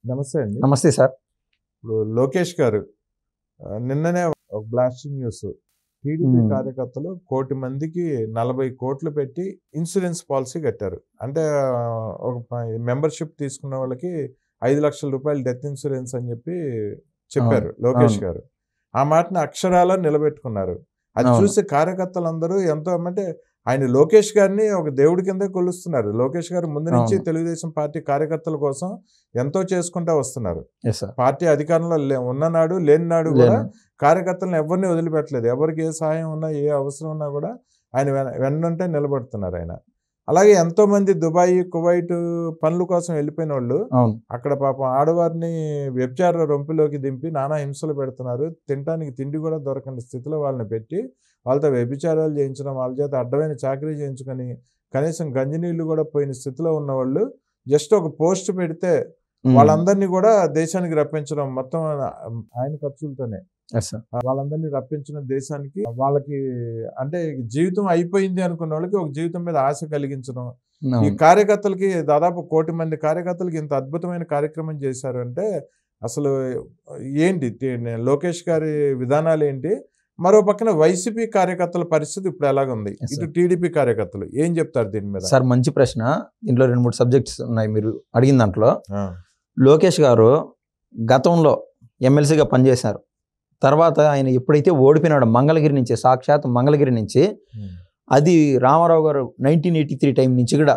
నమస్తే అండి. నమస్తే సార్. ఇప్పుడు లోకేష్ గారు నిన్ననే ఒక బ్లాస్టింగ్ న్యూస్. టీడీపీ కార్యకర్తలు 1 కోటి మందికి 40 కోట్లు పెట్టి ఇన్సూరెన్స్ పాలసీ కట్టారు. అంటే ఒక మెంబర్షిప్ తీసుకున్న వాళ్ళకి 5 లక్షల రూపాయలు డెత్ ఇన్సూరెన్స్ అని చెప్పి చెప్పారు లోకేష్ గారు. ఆ మాటని అక్షరాల నిలబెట్టుకున్నారు. అది చూసి కార్యకర్తలందరూ ఎంతో అంటే ఆయన లోకేష్ గారిని ఒక దేవుడి కింద కొలుస్తున్నారు. లోకేష్ గారు ముందు నుంచి తెలుగుదేశం పార్టీ కార్యకర్తల కోసం ఎంతో చేసుకుంటా వస్తున్నారు. పార్టీ అధికారంలో ఉన్ననాడు లేని నాడు కూడా కార్యకర్తలను ఎవరిని వదిలిపెట్టలేదు. ఎవరికి ఏ సహాయం ఉన్నా ఏ అవసరం ఉన్నా కూడా ఆయన వెన్నంటే నిలబడుతున్నారు ఆయన. అలాగే ఎంతో మంది దుబాయ్ కువైట్ పనుల కోసం వెళ్ళిపోయిన వాళ్ళు అక్కడ పాపం ఆడవారిని వ్యభిచార రొంపిలోకి దింపి నానా హింసలు పెడుతున్నారు. తినడానికి తిండి కూడా దొరకని స్థితిలో వాళ్ళని పెట్టి వాళ్ళతో వ్యభిచారాలు చేయించడం, వాళ్ళ చేత అడ్డమైన చాకరీ చేయించుకొని కనీసం గంజినీళ్ళు కూడా పోయిన స్థితిలో ఉన్న వాళ్ళు జస్ట్ ఒక పోస్ట్ పెడితే వాళ్ళందరినీ కూడా దేశానికి రప్పించడం మొత్తం ఆయన ఖర్చులతోనే వాళ్ళందరినీ రప్పించిన దేశానికి వాళ్ళకి అంటే జీవితం అయిపోయింది అనుకున్న వాళ్ళకి ఒక జీవితం మీద ఆశ కలిగించడం. ఈ కార్యకర్తలకి దాదాపు 1 కోటి మంది కార్యకర్తలకి ఇంత అద్భుతమైన కార్యక్రమం చేశారు అంటే అసలు ఏంటి లోకేష్ గారి విధానాలు ఏంటి? మరో పక్కన వైసీపీ కార్యకర్తల పరిస్థితి ఇప్పుడు ఎలాగుంది? ఇటు టీడీపీ కార్యకర్తలు ఏం చెప్తారు దీని మీద? సార్ మంచి ప్రశ్న. దీంట్లో 2-3 సబ్జెక్ట్స్ ఉన్నాయి మీరు అడిగిన దాంట్లో. లోకేష్ గారు గతంలో ఎమ్మెల్సీగా పనిచేశారు. తర్వాత ఆయన ఎప్పుడైతే ఓడిపోయినాడో మంగళగిరి నుంచి, సాక్షాత్ మంగళగిరి నుంచి, అది రామారావు గారు 1983 టైం నుంచి కూడా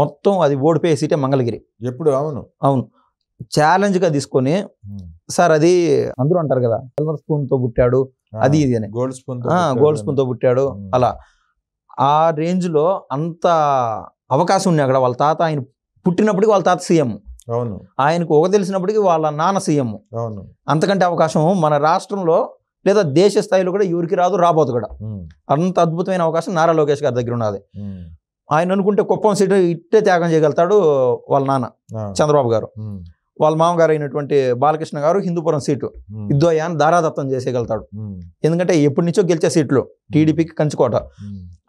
మొత్తం అది ఓడిపోయే సీటే మంగళగిరి. ఎప్పుడు? అవును అవును. ఛాలెంజ్గా తీసుకొని సార్ అది అందరూ అంటారు కదా సిల్వర్ స్పూన్తో పుట్టాడు, అది ఇది అని, గోల్డ్ స్పూన్తో పుట్టాడు. అలా ఆ రేంజ్లో అంత అవకాశం ఉన్నాయి అక్కడ. వాళ్ళ తాత ఆయన పుట్టినప్పటికి వాళ్ళ తాత సీఎం, అవును, ఆయనకు ఒక తెలిసినప్పటికీ వాళ్ళ నాన్న సీఎం. అవును. అంతకంటే అవకాశం మన రాష్ట్రంలో లేదా దేశ స్థాయిలో కూడా ఎవరికి రాదు, రాబోదు కూడా. అంత అద్భుతమైన అవకాశం నారా లోకేష్ గారి దగ్గర ఉన్నది. ఆయన అనుకుంటే కుప్పం సీటు ఇట్టే త్యాగం చేయగలుగుతాడు వాళ్ళ నాన్న చంద్రబాబు గారు. వాళ్ళ మామగారు అయినటువంటి బాలకృష్ణ గారు హిందూపురం సీటు ఇద్దోయాన్ని దారాదత్తం చేసేయగలుగుతాడు. ఎందుకంటే ఎప్పటి నుంచో గెలిచే సీట్లు టీడీపీకి కంచుకోట.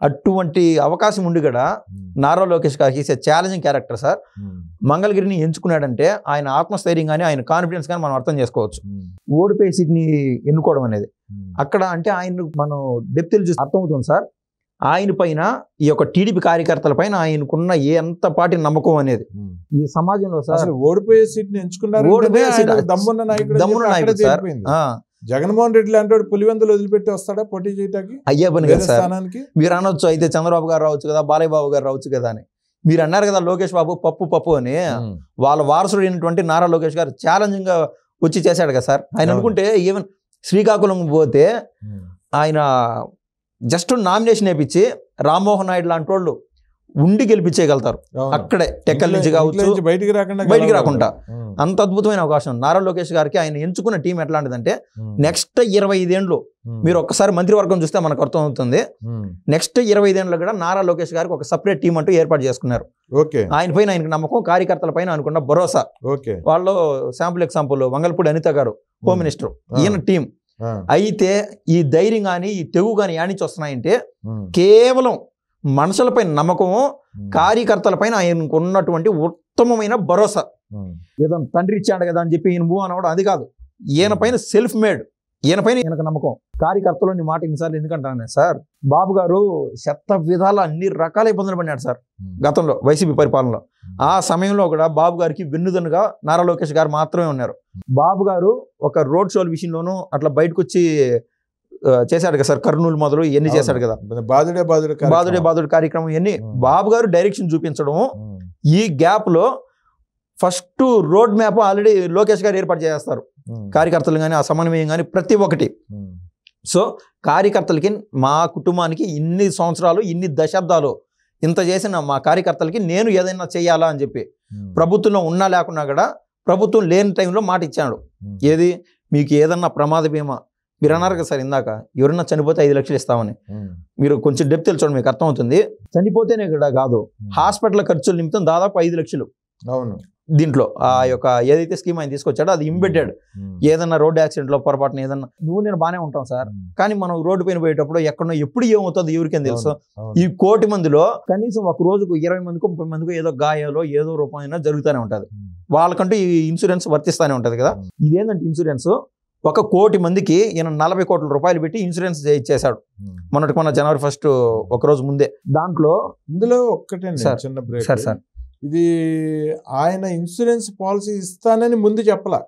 అటువంటి అవకాశం ఉండి కూడా నారా లోకేష్ గారికి ఛాలెంజింగ్ క్యారెక్టర్ సార్. మంగళగిరిని ఎంచుకున్నాడంటే ఆయన ఆత్మస్థైర్యం కానీ ఆయన కాన్ఫిడెన్స్ కానీ మనం అర్థం చేసుకోవచ్చు. ఓడిపోయే సీట్ని ఎన్నుకోవడం అనేది అక్కడ అంటే ఆయన మనం డెప్త్ చూసి అర్థమవుతుంది సార్. ఆయన పైన ఈ యొక్క టీడీపీ కార్యకర్తల పైన ఆయనకున్న ఎంత పాటి నమ్మకం అనేది ఈ సమాజంలో సార్. ఓడిపోయే సీట్ని ఎంచుకున్నారు. దమ్మున్న నాయకుడు సార్. జగన్మోహన్ రెడ్డి లాంటి వాడు పులివెందులు వదిలిపెట్టి వస్తాడా పోటీ చేయడానికి? అయ్యే పని కదా సార్. మీరు అనొచ్చు అయితే చంద్రబాబు గారు రావచ్చు కదా, బాలయ్య బాబు గారు రావచ్చు కదా అని. మీరు అన్నారు కదా లోకేష్ బాబు పప్పు అని. వాళ్ళ వారసుడు అయినటువంటి నారా లోకేష్ గారు ఛాలెంజింగ్ గా వచ్చి చేశాడు కదా సార్. ఆయన అనుకుంటే ఈవెన్ శ్రీకాకుళం పోతే ఆయన జస్ట్ నామినేషన్ వేయించి రామ్మోహన్ నాయుడు లాంటి వాళ్ళు ఉండి గెలిపించేయగలుగుతారు అక్కడే, టెక్కల నుంచి కావచ్చు, బయటికి రాకుండా. అంత అద్భుతమైన అవకాశం నారా లోకేష్ గారికి. ఆయన ఎంచుకున్న టీం ఎట్లాంటిదంటే నెక్స్ట్ 25 ఏళ్ళు మీరు ఒక్కసారి మంత్రివర్గం చూస్తే మనకు అర్థం అవుతుంది. నెక్స్ట్ 25 ఏళ్ళు కూడా నారా లోకేష్ గారికి ఒక సపరేట్ టీం అంటూ ఏర్పాటు చేసుకున్నారు. ఆయన పైన ఆయనకు నమ్మకం, కార్యకర్తల పైన అనుకున్న భరోసా. వాళ్ళు శాంపుల్ ఎగ్జాంపుల్ వంగల్పూడి అనిత గారు హోమ్ మినిస్టర్, ఈయన టీం. అయితే ఈ ధైర్యం కానీ ఈ తెగు కానీ యానించి వస్తున్నాయంటే కేవలం మనుషులపై నమ్మకము, కార్యకర్తలపైన ఆయనకు ఉన్నటువంటి ఉత్తమమైన భరోసా. ఏదో తండ్రి ఇచ్చాడు కదా అని చెప్పి ఈయన మూవ్ అనవడం అది కాదు. ఈయన పైన సెల్ఫ్ మేడ్, ఈయన పైన ఈయనకు నమ్మకం. కార్యకర్తలు మాట ఇన్నిసార్లు ఎందుకంటానే సార్, బాబు గారు శత విధాల అన్ని రకాల ఇబ్బందులు పడినాడు సార్ గతంలో వైసీపీ పరిపాలనలో. ఆ సమయంలో కూడా బాబు గారికి వెన్నుదన్నుగా నారా లోకేష్ గారు మాత్రమే ఉన్నారు. బాబు గారు ఒక రోడ్ షోల విషయంలోనూ అట్లా బయటకు వచ్చి చేశాడు కదా సార్. కర్నూలు మొదలు ఇవన్నీ చేశాడు కదా, బాదుడే కార్యక్రమం ఇవన్నీ బాబు గారు డైరెక్షన్ చూపించడం. ఈ గ్యాప్ లో first road map already Lokesh గారు ఏర్పాటు చేస్తారు. కార్యకర్తలు కానీ ఆ సమన్వయం కానీ ప్రతి ఒక్కటి. సో కార్యకర్తలకి మా కుటుంబానికి ఇన్ని సంవత్సరాలు ఇన్ని దశాబ్దాలు ఇంత చేసిన మా కార్యకర్తలకి నేను ఏదైనా చేయాలా అని చెప్పి ప్రభుత్వంలో ఉన్నా లేకున్నా కూడా ప్రభుత్వం లేని టైంలో మాట ఇచ్చాడు. ఏది మీకు ఏదన్నా ప్రమాద బీమా మీరు అన్నారు కదా సార్ ఇందాక, ఎవరన్నా చనిపోతే 5 లక్షలు ఇస్తామని. మీరు కొంచెం డెప్త్ తెలుసుకోండి, మీకు అర్థమవుతుంది. చనిపోతేనే కూడా కాదు, హాస్పిటల్ ఖర్చుల నిమిత్తం దాదాపు 5 లక్షలు. అవును, దీంట్లో ఆ యొక్క ఏదైతే స్కీమ్ ఆయన తీసుకొచ్చాడో అది ఇంబెడెడ్. ఏదన్నా రోడ్డు యాక్సిడెంట్లో పొరపాటున ఏదన్నా నువ్వు నేను బాగానే ఉంటాం సార్, కానీ మనం రోడ్డు పైన పోయేటప్పుడు ఎక్కడో ఎప్పుడు ఏమవుతుందో ఎవరికేం తెలుసు. ఈ 1 కోటి మందిలో కనీసం ఒక రోజుకు 20 మందికో 30 మందికో ఏదో గాయాలో ఏదో రూపమైనా జరుగుతూనే ఉంటుంది. వాళ్ళకంటూ ఈ ఇన్సూరెన్స్ వర్తిస్తూనే ఉంటుంది కదా. ఇదేంటంటే ఇన్సూరెన్స్ 1 కోటి మందికి ఈయన 40 కోట్ల రూపాయలు పెట్టి ఇన్సూరెన్స్ ఇచ్చేశాడు మొన్న జనవరి 1 ఒక రోజు ముందే. దాంట్లో ఇందులో ఒక్కటే చిన్న బ్రేక్ సార్, ఇది ఆయన ఇన్సూరెన్స్ పాలసీ ఇస్తానని ముందు చెప్పలా.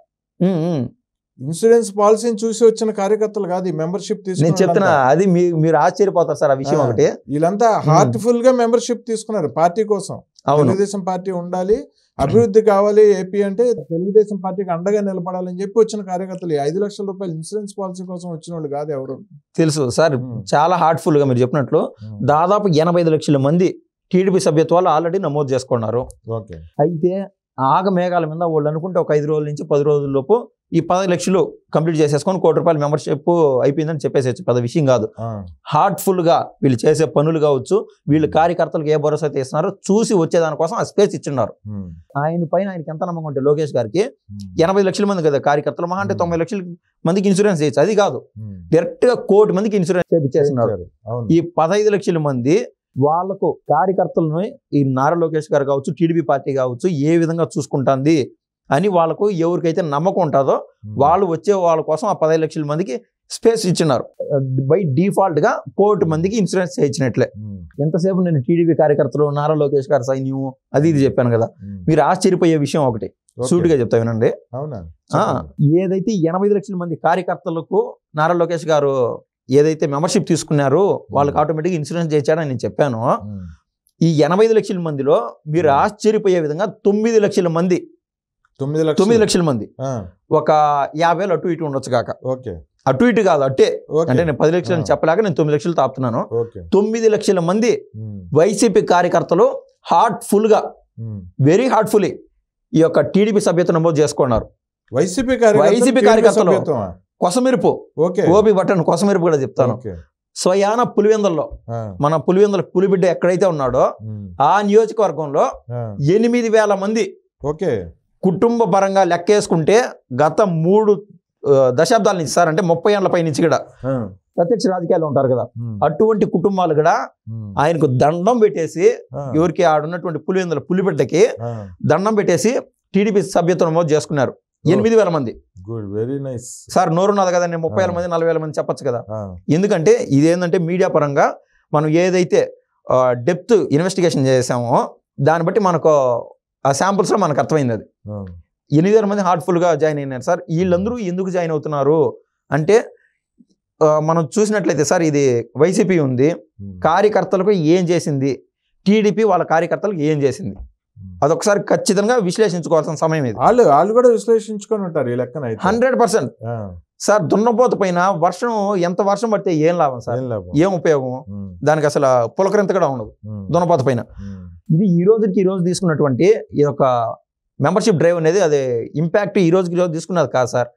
ఇన్సూరెన్స్ పాలసీని చూసి వచ్చిన కార్యకర్తలు కాదు ఈ మెంబర్షిప్ తీసుకుని చెప్తున్నా. అది మీరు ఆశ్చర్యపోతారు సార్ ఆ విషయం. ఒకటి వీళ్ళంతా హార్ట్ఫుల్ గా మెంబర్షిప్ తీసుకున్నారు పార్టీ కోసం. తెలుగుదేశం పార్టీ ఉండాలి, అభివృద్ధి కావాలి ఏపీ అంటే తెలుగుదేశం పార్టీకి అండగా నిలబడాలని చెప్పి వచ్చిన కార్యకర్తలు 5 లక్షల రూపాయలు ఇన్సూరెన్స్ పాలసీ కోసం వచ్చిన వాళ్ళు కాదు ఎవరు. తెలుసు సార్, చాలా హార్ట్ఫుల్ గా మీరు చెప్పినట్లు దాదాపు 85 లక్షల మంది టీడీపీ సభ్యత్వాలు ఆల్రెడీ నమోదు చేసుకున్నారు. అయితే ఆగ మేఘాల మీద వాళ్ళు అనుకుంటే ఒక 5 రోజుల నుంచి 10 రోజుల లోపు ఈ 10 లక్షలు కంప్లీట్ చేసేసుకొని 1 కోటి రూపాయల మెంబర్షిప్ అయిపోయిందని చెప్పేసి పెద్ద విషయం కాదు. హార్ట్ఫుల్ గా వీళ్ళు చేసే పనులు కావచ్చు, వీళ్ళు కార్యకర్తలకు ఏ భరోసా అయితే ఇస్తున్నారో చూసి వచ్చేదానికోసం ఆ స్పేస్ ఇచ్చిన్నారు. ఆయన పైన ఆయనకి ఎంత నమ్మకం ఉంటే లోకేష్ గారికి 80 లక్షల మంది కదా కార్యకర్తలు, మహా అంటే 90 లక్షల మందికి ఇన్సూరెన్స్ చేయొచ్చు. అది కాదు, డైరెక్ట్ గా 1 కోటి మందికి ఇన్సూరెన్స్ చేయించేస్తున్నారు. ఈ 15 లక్షల మంది వాళ్ళకు కార్యకర్తలను ఈ నారా లోకేష్ గారు కావచ్చు, టీడీపీ పార్టీ కావచ్చు ఏ విధంగా చూసుకుంటుంది అని వాళ్ళకు ఎవరికైతే నమ్మకం ఉంటుందో వాళ్ళు వచ్చే వాళ్ళ కోసం ఆ 15 లక్షల మందికి స్పేస్ ఇచ్చినారు. బై డిఫాల్ట్ గా 1 కోటి మందికి ఇన్సూరెన్స్ చేయించినట్లే. ఎంతసేపు నేను టీడీపీ కార్యకర్తలు, నారా లోకేష్ గారు సైన్యం అది ఇది చెప్పాను కదా. మీరు ఆశ్చర్యపోయే విషయం ఒకటి సూటిగా చెప్తా వినండి. ఏదైతే 80 లక్షల మంది కార్యకర్తలకు నారా లోకేష్ గారు ఏదైతే మెంబర్షిప్ తీసుకున్నారో వాళ్ళకి ఆటోమేటిక్గా ఇన్సూరెన్స్ చేయించాడని నేను చెప్పాను. ఈ 85 లక్షల మందిలో మీరు ఆశ్చర్యపోయే విధంగా 9 లక్షల మంది 9 లక్షల మంది ఒక 50,000 అటు ఇటు ఉండొచ్చు కాక. అటు ఇటు కాదు, అట్టే. అంటే నేను 10 లక్షలు చెప్పలేక నేను 9 లక్షలు తాపుతున్నాను. 9 లక్షల మంది వైసీపీ కార్యకర్తలు హార్ట్ఫుల్ గా, వెరీ హార్ట్ఫుల్లీ ఈ యొక్క టీడీపీ సభ్యత నమోదు చేసుకున్నారు. వైసీపీ కార్యకర్తలు కొసమెరుపు, ఓపి బట్టన్ కొసమెరుపు కూడా చెప్తాను. స్వయాన పులివెందుల్లో మన పులివెందుల పులిబిడ్డ ఎక్కడైతే ఉన్నాడో ఆ నియోజకవర్గంలో 8,000 మంది కుటుంబ పరంగా లెక్కేసుకుంటే గత 3 దశాబ్దాల నుంచి సార్, అంటే 30 ఏళ్ల పై నుంచి కూడా ప్రత్యక్ష రాజకీయాలు ఉంటారు కదా, అటువంటి కుటుంబాలు కూడా ఆయనకు దండం పెట్టేసి, ఎవరికి ఆడున్నటువంటి పులివెందుల పులిబిడ్డకి దండం పెట్టేసి టీడీపీ సభ్యత్వం నమోదు చేసుకున్నారు. 8,000 మంది. Very nice sir. నోరున్నది కదా, నేను 30,000 మంది 40,000 మంది చెప్పచ్చు కదా. ఎందుకంటే ఇదేంటంటే మీడియా పరంగా మనం ఏదైతే డెప్త్ ఇన్వెస్టిగేషన్ చేసామో దాన్ని బట్టి మనకు ఆ శాంపుల్స్లో మనకు అర్థమైంది. అది 8,000 మంది హార్ట్ఫుల్గా జాయిన్ అయినారు సార్. వీళ్ళందరూ ఎందుకు జాయిన్ అవుతున్నారు అంటే మనం చూసినట్లయితే సార్, ఇది వైసీపీ ఉంది, కార్యకర్తలకు ఏం చేసింది, టీడీపీ వాళ్ళ కార్యకర్తలకు ఏం చేసింది, అదొకసారి ఖచ్చితంగా విశ్లేషించుకోవాల్సిన సమయం ఇది. వాళ్ళు కూడా విశ్లేషించుకొని ఉంటారు ఈ లెక్కన. 100% సార్. దున్నపోత పైన ఎంత వర్షం పడితే ఏం లాభం సార్, ఏం ఉపయోగం, దానికి అసలు పులకరింత కూడా ఉండదు దున్నపోత పైన. ఇది ఈ రోజు తీసుకున్నటువంటి ఈ యొక్క మెంబర్షిప్ డ్రైవ్ అనేది అది ఇంపాక్ట్ ఈ రోజు తీసుకున్నది కాదు సార్.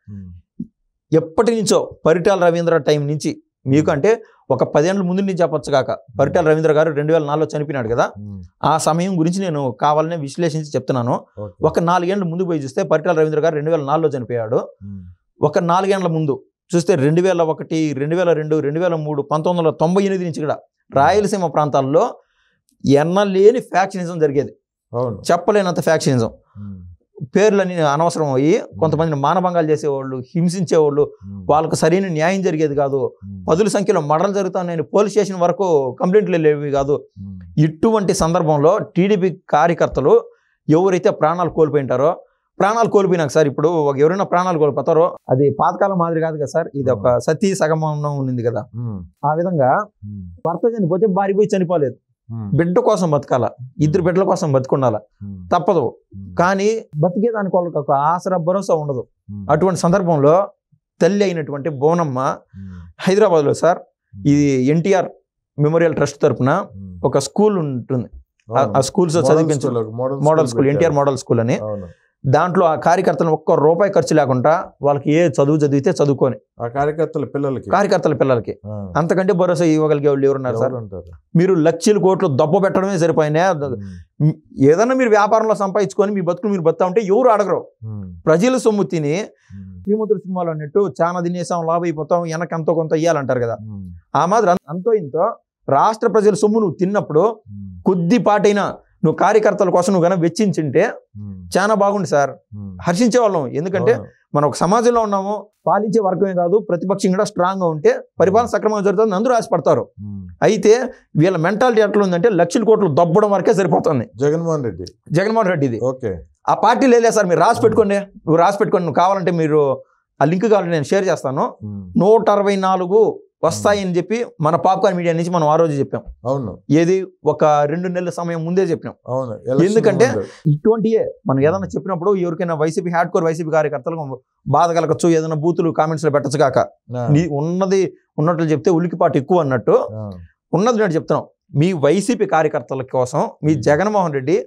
ఎప్పటి నుంచో పరిటాల రవీంద్ర టైం నుంచి మీకు, అంటే ఒక 10 ఏళ్ళ ముందు నుంచి చెప్పొచ్చు కాక, పరిటాల రవీంద్ర గారు 2004లో చనిపోయినాడు కదా, ఆ సమయం గురించి నేను కావాలనే విశ్లేషించి చెప్తున్నాను. ఒక 4 ఏళ్ళ ముందు పోయి చూస్తే పరిటాల రవీంద్ర గారు 2004లో చనిపోయాడు. ఒక 4 ఏళ్ల ముందు చూస్తే 2001, 2002, 2003, 1998 నుంచి కూడా రాయలసీమ ప్రాంతాల్లో ఎన్నలేని ఫ్యాక్షనిజం జరిగేది. చెప్పలేనంత ఫ్యాక్షనిజం. పేర్లని అనవసరం అయ్యి కొంతమందిని మానభంగాలు చేసేవాళ్ళు, హింసించేవాళ్ళు, వాళ్ళకు సరైన న్యాయం జరిగేది కాదు. 10ల సంఖ్యలో మర్డర్లు జరుగుతాయని పోలీస్ స్టేషన్ వరకు కంప్లైంట్లు వెళ్ళేవి కాదు. ఇటువంటి సందర్భంలో టీడీపీ కార్యకర్తలు ఎవరైతే ప్రాణాలు కోల్పోయింటారో, ప్రాణాలు కోల్పోయినాక సార్, ఇప్పుడు ఎవరైనా ప్రాణాలు కోల్పోతారో అది పాతకాలం మాదిరి కాదు కదా సార్, ఇది ఒక సతీ సగమనం ఉంది కదా. ఆ విధంగా భర్త చనిపోతే భార్య పోయి చనిపోలేదు, బిడ్డ కోసం బతకాల, 2 బిడ్డల కోసం బతుకుండాల, తప్పదు. కానీ బతికే దానికి వాళ్ళకి ఒక ఆసరా భరోసా ఉండదు. అటువంటి సందర్భంలో తల్లి అయినటువంటి బోనమ్మ హైదరాబాద్లో సార్, ఇది ఎన్టీఆర్ మెమోరియల్ ట్రస్ట్ తరఫున ఒక స్కూల్ ఉంటుంది. ఆ స్కూల్స్ చదివించు, model school, NTR model school అని. దాంట్లో ఆ కార్యకర్తలు ₹1 ఖర్చు లేకుండా వాళ్ళకి ఏ చదువు చదివితే చదువుకొని కార్యకర్తల పిల్లలకి అంతకంటే భరోసా ఇవ్వగలిగే వాళ్ళు ఎవరున్నారు సార్? మీరు లక్షల కోట్లు దెబ్బ పెట్టడమే సరిపోయినా. ఏదన్నా మీరు వ్యాపారంలో సంపాదించుకొని మీ బతుకులు మీరు బతా ఉంటే ఎవరు అడగరు. ప్రజల సొమ్ము తిని శ్రీమంతుడు సినిమాలో అన్నట్టు చాలా తినేసాం లాభం అయిపోతాం వెనక ఎంతో కొంత ఇయ్యాలంటారు కదా. ఆ మాదిరి అంతో ఇంతో రాష్ట్ర ప్రజల సొమ్ము నువ్వు తిన్నప్పుడు కొద్దిపాటైనా నువ్వు కార్యకర్తల కోసం నువ్వు కనుక వెచ్చించుంటే చాలా బాగుంది సార్, హర్షించే వాళ్ళం. ఎందుకంటే మనం ఒక సమాజంలో ఉన్నాము, పాలించే వర్గమే కాదు ప్రతిపక్షం కూడా స్ట్రాంగ్ గా ఉంటే పరిపాలన సక్రమంగా జరుగుతుంది, అందరూ ఆశపడతారు. అయితే వీళ్ళ మెంటాలిటీ ఎట్లా ఉందంటే లక్షల కోట్లు దబ్బడం వరకే సరిపోతుంది. జగన్మోహన్ రెడ్డిది ఆ పార్టీ లేదు సార్, మీరు రాసి పెట్టుకోండి, నువ్వు రాసి పెట్టుకోండి, నువ్వు కావాలంటే మీరు ఆ లింక్ కావాలంటే నేను షేర్ చేస్తాను. 164 వస్తాయని చెప్పి మన పాప్కార్న్ మీడియా నుంచి మనం ఆ రోజు చెప్పాం. అవును, ఏది ఒక 2 నెలల సమయం ముందే చెప్పినాం. ఎందుకంటే ఇటువంటియే మనం ఏదైనా చెప్పినప్పుడు ఎవరికైనా వైసీపీ హ్యాడ్ కోర్ వైసీపీ కార్యకర్తలకు బాధ కలగచ్చు, ఏదైనా బూతులు కామెంట్స్ లో పెట్టచ్చు కాక ఉన్నది ఉన్నట్లు చెప్తే ఉలికిపాటు ఎక్కువ అన్నట్టు ఉన్నది నేను చెప్తున్నాం. మీ వైసీపీ కార్యకర్తల కోసం మీ జగన్మోహన్ రెడ్డి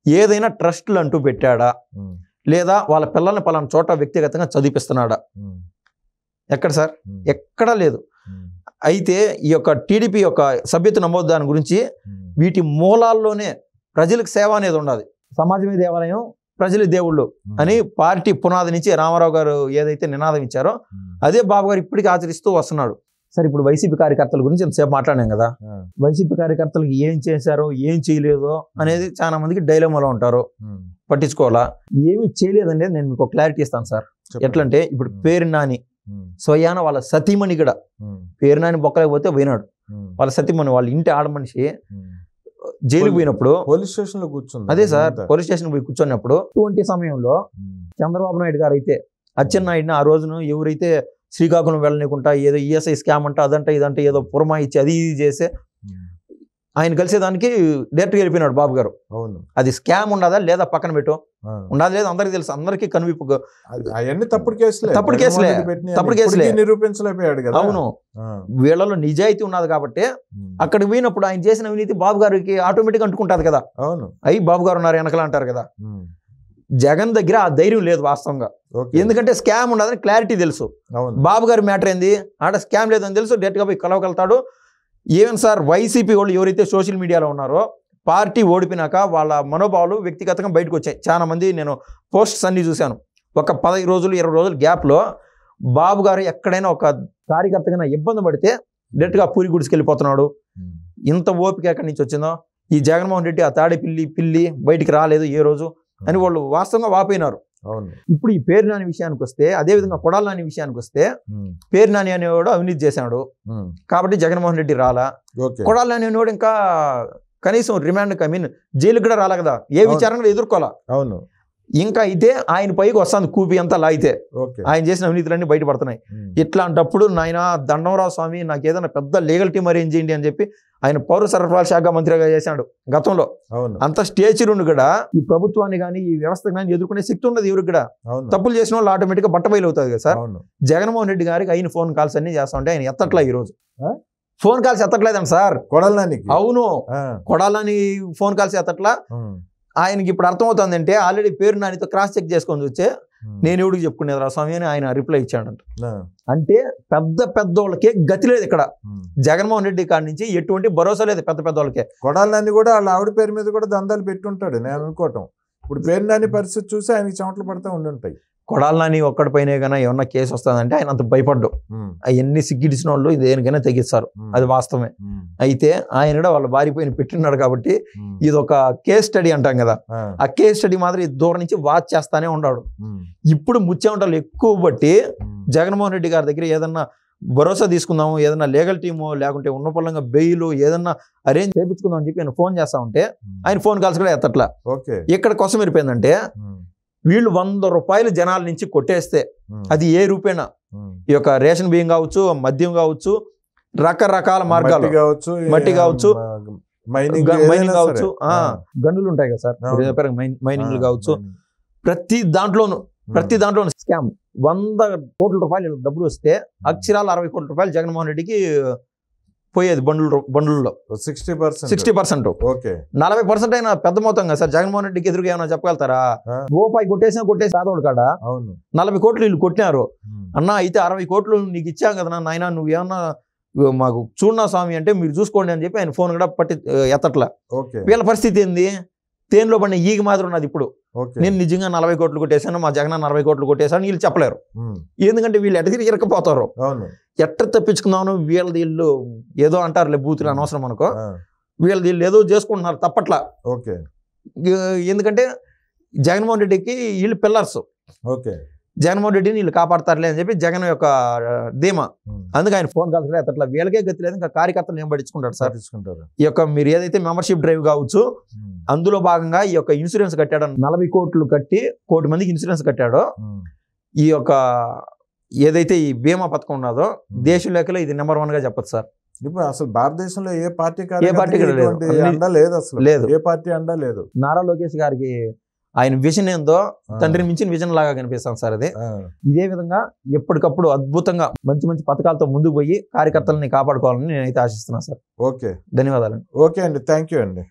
ఏదైనా ట్రస్టులు అంటూ పెట్టాడా, లేదా వాళ్ళ పిల్లల్ని పలానా చోట వ్యక్తిగతంగా చదివిస్తున్నాడా? ఎక్కడ సార్? ఎక్కడా లేదు. అయితే ఈ యొక్క టీడీపీ యొక్క సభ్యత నమోదు దాని గురించి వీటి మూలాల్లోనే ప్రజలకు సేవ అనేది ఉండాలి. సమాజమే దేవాలయం, ప్రజలు దేవుళ్ళు అని పార్టీ పునాది నుంచి రామారావు గారు ఏదైతే నినాదం ఇచ్చారో అదే బాబు గారు ఇప్పటికీ ఆచరిస్తూ వస్తున్నాడు. సరే, ఇప్పుడు వైసీపీ కార్యకర్తల గురించి ఎంతసేపు మాట్లాడాం కదా, వైసీపీ కార్యకర్తలకు ఏం చేశారో ఏం చేయలేదో అనేది చాలా మందికి డైలమాలో ఉంటారు, పట్టించుకోవాలా. ఏమి చేయలేదనేది నేను మీకు క్లారిటీ ఇస్తాను సార్. ఎట్లంటే ఇప్పుడు పేరు నాని స్వయాన వాళ్ళ సతీమణి కూడా పేరు నాని బొక్కలేకపోతే పోయినాడు. వాళ్ళ సతీమణి వాళ్ళ ఇంటి ఆడమనిషి జైలుకి పోయినప్పుడు పోలీస్ స్టేషన్ లో కూర్చుంది. అదే సార్, పోలీస్ స్టేషన్ పోయి కూర్చున్నప్పుడు అటువంటి సమయంలో చంద్రబాబు నాయుడు గారు అయితే అచ్చెన్నాయుడిని ఆ రోజున ఎవరైతే శ్రీకాకుళం వెళ్ళనికుంటా ఏదో ఈఎస్ఐ స్కామ్ అంట అదంట ఇదంటే ఏదో పురమా ఇచ్చి అది ఇది చేసే ఆయన కలిసేదానికి డైరెక్ట్గా వెళ్ళిపోయినాడు బాబు గారు. అవును, అది స్కామ్ ఉండదా లేదా పక్కన పెట్టు, ఉండదు లేదు అందరికి తెలుసు, అందరికీ కనువిప్పు. అవన్నీ తప్పుడు కేసులే, తప్పుడు కేసులే నిరూపించలేకపోయాడు కదా. అవును, వీళ్ళలో నిజాయితీ ఉన్నది కాబట్టి అక్కడికి పోయినప్పుడు ఆయన చేసిన అవినీతి బాబు గారికి ఆటోమేటిక్ అంటుకుంటుంది కదా. అవును, అయ్యి బాబు గారు ఉన్నారు వెనకలా అంటారు కదా. జగన్ దగ్గర ఆ ధైర్యం లేదు వాస్తవంగా, ఎందుకంటే స్కామ్ ఉండదని క్లారిటీ తెలుసు. బాబు గారి మ్యాటర్ ఏంది, ఆడ స్కామ్ లేదని తెలుసు, డైరెక్ట్గా పోయి కలవగలుగుతాడు. ఏమని సార్, వైసీపీ వాళ్ళు ఎవరైతే సోషల్ మీడియాలో ఉన్నారో పార్టీ ఓడిపోయినాక వాళ్ళ మనోభావాలు వ్యక్తిగతంగా బయటకు వచ్చాయి. చాలా మంది నేను పోస్ట్స్ అన్ని చూశాను. ఒక 15 రోజులు 20 రోజుల గ్యాప్లో బాబు గారు ఎక్కడైనా ఒక కార్యకర్తగా ఇబ్బంది పడితే డైరెక్ట్గా పూరి గుడికి వెళ్ళిపోతున్నాడు. ఇంత ఓపిక ఎక్కడి నుంచి వచ్చిందో, ఈ జగన్మోహన్ రెడ్డి ఆ తాడే పిల్లి బయటికి రాలేదు ఏ రోజు అని వాళ్ళు వాస్తవంగా వాపోయినారు. ఇప్పుడు ఈ పేరు నాని విషయానికి వస్తే, అదేవిధంగా కొడాల నాని విషయానికి వస్తే, పేరు నాని అనేవాడు అవినీతి చేశాడు కాబట్టి జగన్మోహన్ రెడ్డి రాలా. కొడాల నాని అనేవాడు ఇంకా కనీసం రిమాండ్ జైలుకి కూడా రాలే కదా, ఏ విచారణ ఎదుర్కోవాలా. అవును, ఇంకా అయితే ఆయన పైకి వస్తుంది కూపి అంతా లాగితే ఆయన చేసిన అవినీతులన్నీ బయటపడుతున్నాయి. ఇట్లాంటప్పుడు నాయన దండవరావు స్వామి నాకు ఏదైనా పెద్ద లీగల్ టీమ్ అరేంజ్ చేయండి అని చెప్పి ఆయన పౌర సరఫరాల శాఖ మంత్రిగా చేశాడు గతంలో. అంత స్టేచర్ ఉండి కూడా ఈ ప్రభుత్వాన్ని కానీ ఈ వ్యవస్థ కానీ ఎదుర్కొనే శక్తి ఉన్నది ఎవరికి కూడా. తప్పులు చేసిన వాళ్ళు ఆటోమేటిక్గా బట్టబయలు అవుతుంది కదా సార్. జగన్మోహన్ రెడ్డి గారికి ఆయన ఫోన్ కాల్స్ అన్ని చేస్తా ఉంటే ఆయన ఎత్తట్లా, ఈ రోజు ఫోన్ కాల్స్ ఎత్తట్లేదండి సార్ కొడాలని. అవును, కొడాలని ఫోన్ కాల్స్ ఎత్తట్లా. ఆయనకి ఇప్పుడు అర్థమవుతుంది అంటే ఆల్రెడీ పేరు నానితో క్రాస్ చెక్ చేసుకొని చూస్తే నేను ఎవడికి చెప్పుకునేది రా స్వామి అని ఆయన రిప్లై ఇచ్చాడంట. అంటే పెద్దోళ్ళకే గతి లేదు ఇక్కడ. జగన్మోహన్ రెడ్డి కాడి నుంచి ఎటువంటి భరోసా లేదు పెద్దోళ్ళకే. కొడాలని కూడా వాళ్ళ ఆవిడ పేరు మీద కూడా దందాలు పెట్టుంటాడు నేను అనుకోవటం. ఇప్పుడు పేరు నాని పరిస్థితి చూసి ఆయనకి చెమటలు పడతా ఉండుంటాయి. కొడాల నాని ఒక్కడిపైనే కానీ ఏమన్నా కేసు వస్తుందంటే ఆయన అంత భయపడ్డు. అవన్నీ సిగ్గిడిచిన వాళ్ళు దేనికైనా తెగిస్తారు, అది వాస్తవమే. అయితే ఆయన కూడా వాళ్ళ భార్య పైన పెట్టినాడు కాబట్టి ఇది ఒక కేస్ స్టడీ అంటాం కదా, ఆ కేస్ స్టడీ మాదిరి దూరం నుంచి వాచ్ చేస్తానే ఉన్నాడు. ఇప్పుడు ముచ్చేమటలు ఎక్కువ బట్టి జగన్మోహన్ రెడ్డి గారి దగ్గర ఏదన్నా భరోసా తీసుకుందాము, ఏదన్నా లీగల్ టీము లేకుంటే ఉన్న పొలంగా బెయిల్ ఏదన్నా అరేంజ్ చేయించుకుందాం అని చెప్పి ఆయన ఫోన్ చేస్తా ఉంటే ఆయన ఫోన్ కాల్స్ కూడా ఎత్తట్లా. ఇక్కడ కోసం అయిపోయిందంటే వీళ్ళు 100 రూపాయలు జనాల నుంచి కొట్టేస్తే అది ఏ రూపేనా, ఈ యొక్క రేషన్ బియ్యం కావచ్చు, మద్యం కావచ్చు, రకరకాల మార్గాలు కావచ్చు, మట్టి కావచ్చు, మైనింగ్ కావచ్చు, గనులు ఉంటాయి కదా సార్, మైనింగ్లు కావచ్చు, ప్రతి దాంట్లోనూ స్కామ్. 100 కోట్ల రూపాయలు డబ్బులు వస్తే అక్షరాలు 60 కోట్ల రూపాయలు జగన్మోహన్ రెడ్డికి పోయేది బండ్లలో 60%. 40% అయినా పెద్ద మొత్తం కదా సార్. జగన్మోహన్ రెడ్డికి ఎదురుగా ఏమైనా చెప్పగలుగుతారా? రూపాయి కొట్టేసి పేదోడు కాడ 40 కోట్లు వీళ్ళు కొట్టినారు అన్న. అయితే 60 కోట్లు నీకు ఇచ్చాం కదా నాయన, నువ్వేమన్నా మాకు చూడనా స్వామి అంటే మీరు చూసుకోండి అని చెప్పి ఆయన ఫోన్ కూడా ఎత్తట్లా. వీళ్ళ పరిస్థితి ఏంది? తేనెలో పడిన ఈగ మాత్రం ఉన్నది ఇప్పుడు. ఓకే. నేను నిజంగా 40 కోట్లు కొట్టేశాను, మా జగన్ 40 కోట్లు కొట్టేశాను వీళ్ళు చెప్పలేరు. ఎందుకంటే వీళ్ళు ఎట తిరిగి ఇరకపోతారు. అవును. ఎట్ట తప్పించుకుందామను వీళ్ళు ఏదో అంటారులే బూతులు అనవసరం అనుకో. వీళ్ళు ఏదో చేసుకుంటున్నారు తప్పట్లా. ఓకే. ఎందుకంటే జగన్మోహన్ రెడ్డికి వీళ్ళు పిల్లర్స్. ఓకే. జగన్మోహన్ రెడ్డిని వీళ్ళు కాపాడతారులే అని చెప్పి జగన్ యొక్క ధీమా. అందుకే ఆయన ఫోన్ కాల్స్ అట్లా వీళ్ళకే గతి లేదు, ఇంకా కార్యకర్తలు ఏం పట్టించుకుంటారు సార్. ఈ యొక్క మీరు ఏదైతే మెంబర్షిప్ డ్రైవ్ కావచ్చు, అందులో భాగంగా ఈ యొక్క ఇన్సూరెన్స్ కట్టాడు, 40 కోట్లు కట్టి 1 కోటి మందికి ఇన్సూరెన్స్ కట్టాడో. ఈ యొక్క ఏదైతే ఈ బీమా పథకం ఉన్నదో దేశం లెక్కలో ఇది నెంబర్ 1 గా చెప్పచ్చు సార్. ఇప్పుడు అసలు భారతదేశంలో ఏ పార్టీ అండా లేదు, అసలు లేదు, ఏ పార్టీ అండా లేదు. నారా లోకేష్ గారికి ఆయన విజన్ ఏందో తండ్రిని మించిన విజన్ లాగా కనిపిస్తాం సార్ అది. ఇదే విధంగా ఎప్పటికప్పుడు అద్భుతంగా మంచి మంచి పథకాలతో ముందుకు పోయి కార్యకర్తలని కాపాడుకోవాలని నేనైతే ఆశిస్తున్నాను సార్. ఓకే, ధన్యవాదాలు. ఓకే అండి, థ్యాంక్ యూ అండి.